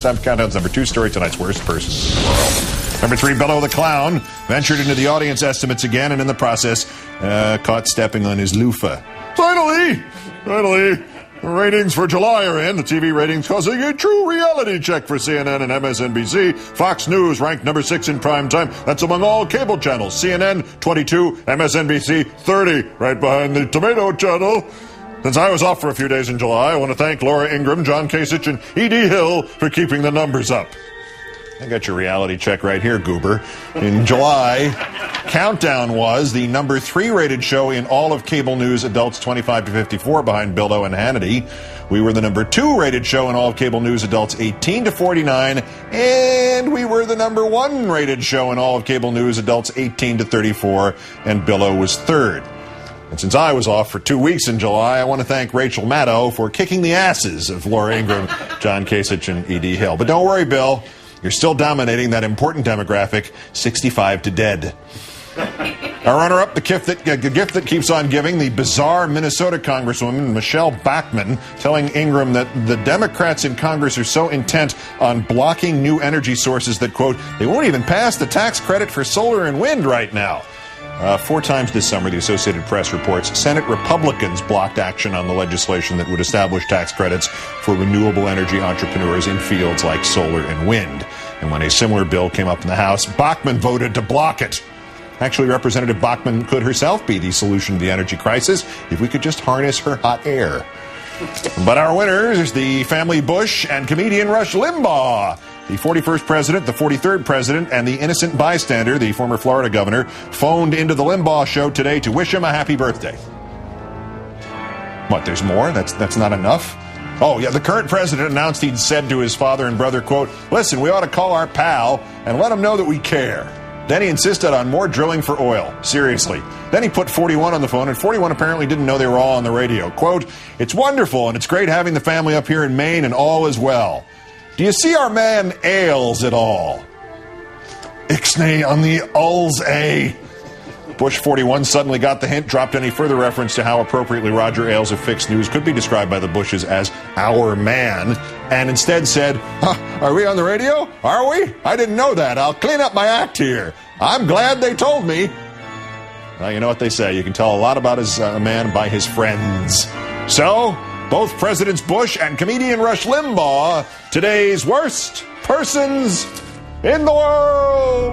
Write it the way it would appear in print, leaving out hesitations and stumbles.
Countdown's number 2 story, tonight's worst person in the world. Number 3, Bello the Clown ventured into the audience estimates again and in the process caught stepping on his loofah. Finally, ratings for July are in. The TV ratings causing a true reality check for CNN and MSNBC. Fox News ranked number 6 in prime time. That's among all cable channels. CNN, 22, MSNBC, 30, right behind the Tomato Channel. Since I was off for a few days in July, I want to thank Laura Ingraham, John Kasich, and E.D. Hill for keeping the numbers up. I got your reality check right here, goober. In July, Countdown was the number 3 rated show in all of cable news adults 25 to 54 behind Limbaugh and Hannity. We were the number 2 rated show in all of cable news adults 18 to 49, and we were the number 1 rated show in all of cable news adults 18 to 34, and Limbaugh was 3rd. And since I was off for 2 weeks in July, I want to thank Rachel Maddow for kicking the asses of Laura Ingraham, John Kasich, and E.D. Hill. But don't worry, Bill. You're still dominating that important demographic, 65 to dead. Our runner-up, the gift that keeps on giving, the bizarre Minnesota Congresswoman, Michele Bachman, telling Ingraham that the Democrats in Congress are so intent on blocking new energy sources that, quote, they won't even pass the tax credit for solar and wind right now. 4 times this summer, the Associated Press reports, Senate Republicans blocked action on the legislation that would establish tax credits for renewable energy entrepreneurs in fields like solar and wind. And when a similar bill came up in the House, Bachman voted to block it. Actually, Representative Bachman could herself be the solution to the energy crisis if we could just harness her hot air. But our winners, the family Bush and comedian Rush Limbaugh. The 41st president, the 43rd president, and the innocent bystander, the former Florida governor, phoned into the Limbaugh show today to wish him a happy birthday. What, there's more? That's not enough? Oh, yeah, the current president announced he'd said to his father and brother, quote, listen, we ought to call our pal and let him know that we care. Then he insisted on more drilling for oil. Seriously. Then he put 41 on the phone, and 41 apparently didn't know they were all on the radio. Quote, it's wonderful, and it's great having the family up here in Maine, and all is well. Do you see our man Ailes at all? Ixnay on the Ulls A. Bush 41 suddenly got the hint, dropped any further reference to how appropriately Roger Ailes of Fixed News could be described by the Bushes as our man, and instead said, are we on the radio? Are we? I didn't know that. I'll clean up my act here. I'm glad they told me. Well, you know what they say. You can tell a lot about a man by his friends. So, both Presidents Bush and comedian Rush Limbaugh, today's worst persons in the world.